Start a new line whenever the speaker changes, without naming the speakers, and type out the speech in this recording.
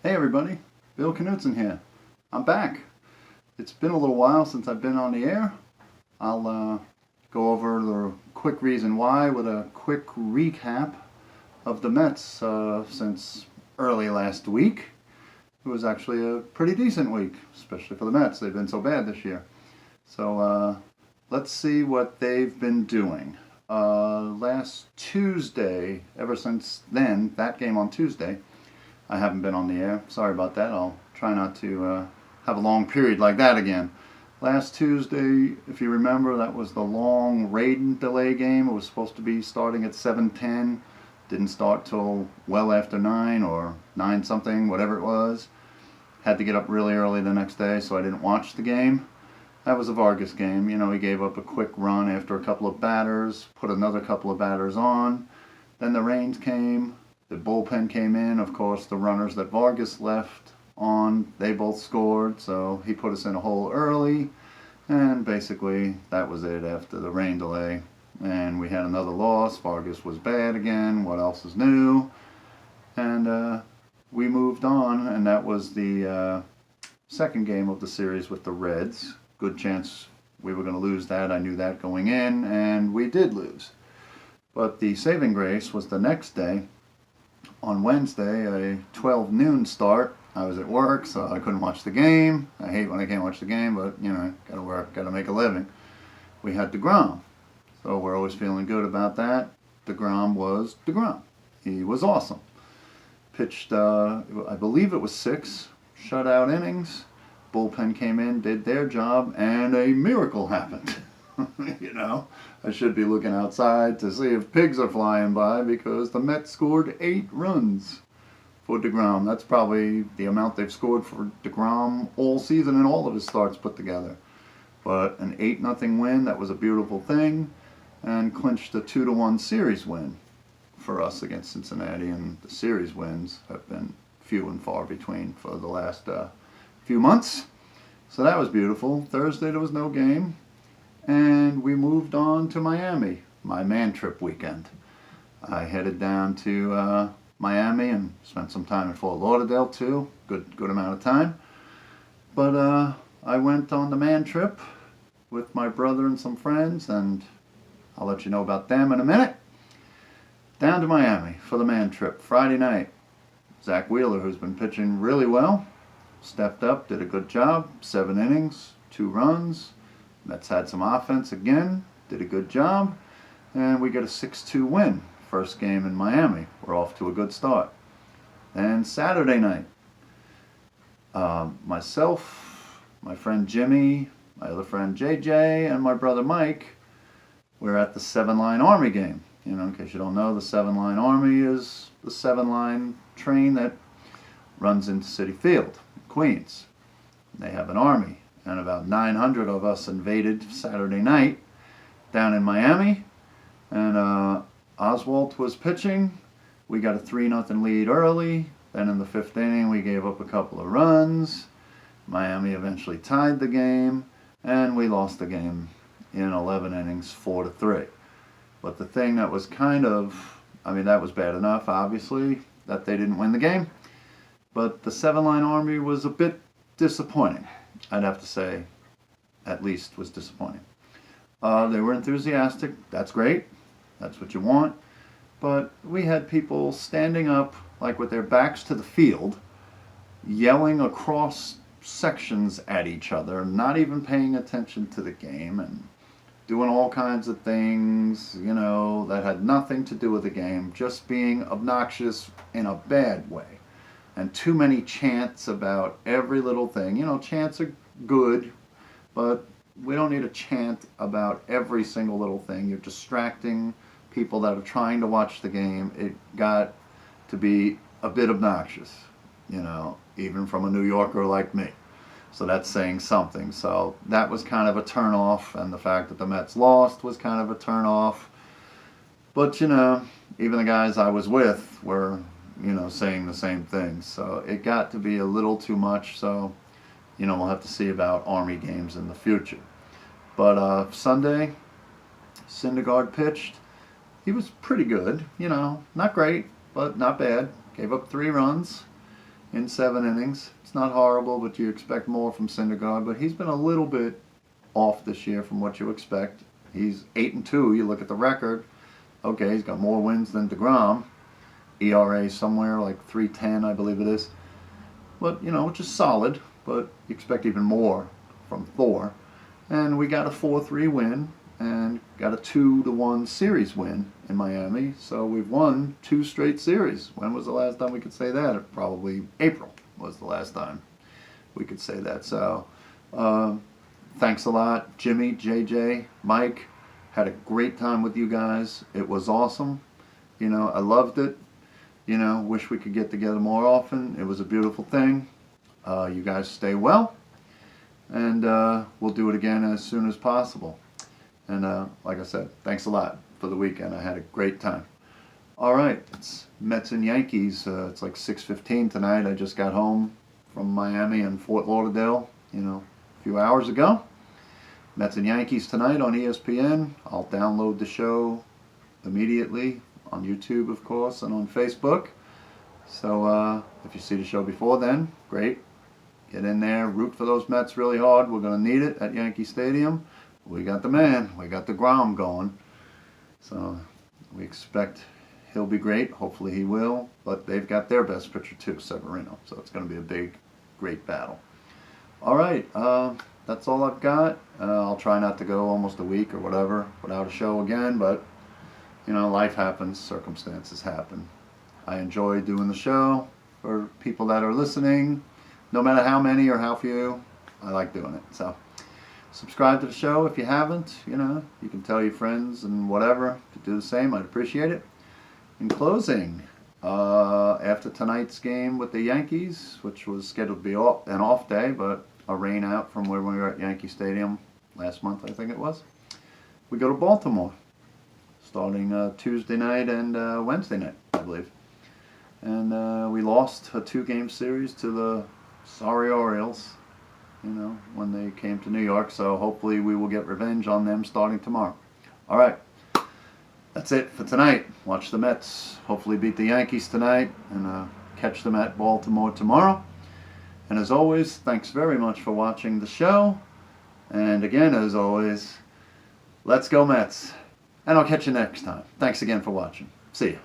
Hey everybody, Bill Knutson here. I'm back. It's been a little while since I've been on the air. I'll go over the quick reason why with a quick recap of the Mets since early last week. It was actually a pretty decent week, especially for the Mets. They've been so bad this year. So let's see what they've been doing. Last Tuesday, ever since then, that game on Tuesday, I haven't been on the air. Sorry about that. I'll try not to have a long period like that again. Last Tuesday, if you remember, that was the long rain delay game. It was supposed to be starting at 7:10. Didn't start till well after 9 or 9 something, whatever it was. Had to get up really early the next day, so I didn't watch the game. That was a Vargas game. You know, he gave up a quick run after a couple of batters, put another couple of batters on. Then the rains came. The bullpen came in. Of course, the runners that Vargas left on, they both scored, so he put us in a hole early. And basically, that was it after the rain delay. And we had another loss. Vargas was bad again. What else is new? And we moved on, and that was the second game of the series with the Reds. Good chance we were going to lose that. I knew that going in, and we did lose. But the saving grace was the next day. On Wednesday, a 12 noon start. I was at work, so I couldn't watch the game. I hate when I can't watch the game, but, you know, gotta work, gotta make a living. We had DeGrom, so we're always feeling good about that. DeGrom was DeGrom. He was awesome. Pitched, I believe it was 6 shutout innings. Bullpen came in, did their job, and a miracle happened. You know, I should be looking outside to see if pigs are flying by because the Mets scored 8 runs for DeGrom. That's probably the amount they've scored for DeGrom all season and all of his starts put together. But an 8-0 win, that was a beautiful thing, and clinched a 2-1 series win for us against Cincinnati. And the series wins have been few and far between for the last few months. So that was beautiful. Thursday there was no game. And we moved on to Miami, my Mantrip weekend. I headed down to Miami and spent some time in Fort Lauderdale too. Good amount of time. But I went on the Mantrip with my brother and some friends, and I'll let you know about them in a minute. Down to Miami for the Mantrip Friday night. Zach Wheeler, who's been pitching really well, stepped up, did a good job. 7 innings, 2 runs. Mets had some offense again, did a good job, and we get a 6-2 win. First game in Miami. We're off to a good start. And Saturday night, myself, my friend Jimmy, my other friend JJ, and my brother Mike, we're at the 7-line Army game. You know, in case you don't know, the 7-line Army is the 7-line train that runs into Citi Field, Queens. They have an army. And about 900 of us invaded Saturday night down in Miami. And Oswalt was pitching. We got a 3-0 lead early. Then in the 5th inning, we gave up a couple of runs. Miami eventually tied the game. And we lost the game in 11 innings, 4-3. But the thing that was kind of, I mean, that was bad enough, obviously, that they didn't win the game. But the 7-line Army was a bit disappointing. I'd have to say, at least, was disappointing. They were enthusiastic. That's great. That's what you want. But we had people standing up, like with their backs to the field, yelling across sections at each other, not even paying attention to the game, and doing all kinds of things, you know, that had nothing to do with the game, just being obnoxious in a bad way. And too many chants about every little thing. You know, chants are good, but we don't need a chant about every single little thing. You're distracting people that are trying to watch the game. It got to be a bit obnoxious, you know, even from a New Yorker like me. So that's saying something. So that was kind of a turnoff, and the fact that the Mets lost was kind of a turnoff. But, you know, even the guys I was with were, you know, saying the same thing. So it got to be a little too much. So, you know, we'll have to see about Army games in the future. But Sunday, Syndergaard pitched. He was pretty good, you know, not great, but not bad. Gave up 3 runs. in 7 innings. It's not horrible, but you expect more from Syndergaard. But he's been a little bit off this year from what you expect. He's 8-2. You look at the record. Okay, he's got more wins than DeGrom. ERA somewhere like 3.10, I believe it is. But, which is solid. But you expect even more from Thor. And we got a 4-3 win and got a 2-1 series win in Miami. So we've won 2 straight series. When was the last time we could say that? Probably April was the last time we could say that. So thanks a lot, Jimmy, JJ, Mike. Had a great time with you guys. It was awesome. I loved it. Wish we could get together more often. It was a beautiful thing. You guys stay well. And we'll do it again as soon as possible. And like I said, thanks a lot for the weekend. I had a great time. All right, it's Mets and Yankees. It's like 6:15 tonight. I just got home from Miami and Fort Lauderdale, a few hours ago. Mets and Yankees tonight on ESPN. I'll download the show immediately on YouTube, of course, and on Facebook. So if you see the show before then, great. Get in there, root for those Mets really hard. We're going to need it at Yankee Stadium. We got the man. We got the Grom going. So we expect he'll be great. Hopefully he will. But they've got their best pitcher too, Severino. So it's going to be a big, great battle. All right. That's all I've got. I'll try not to go almost a week or whatever without a show again. But, life happens. Circumstances happen. I enjoy doing the show for people that are listening. No matter how many or how few, I like doing it. So subscribe to the show if you haven't. You can tell your friends and whatever to do the same. I'd appreciate it. In closing, after tonight's game with the Yankees, which was scheduled to be an off day, but a rain out from where we were at Yankee Stadium last month, I think it was, we go to Baltimore starting Tuesday night and Wednesday night, I believe. And we lost a 2-game series to the sorry Orioles, when they came to New York. So hopefully we will get revenge on them starting tomorrow. All right. That's it for tonight. Watch the Mets hopefully beat the Yankees tonight and catch them at Baltimore tomorrow. And as always, thanks very much for watching the show. And again, as always, let's go Mets. And I'll catch you next time. Thanks again for watching. See you.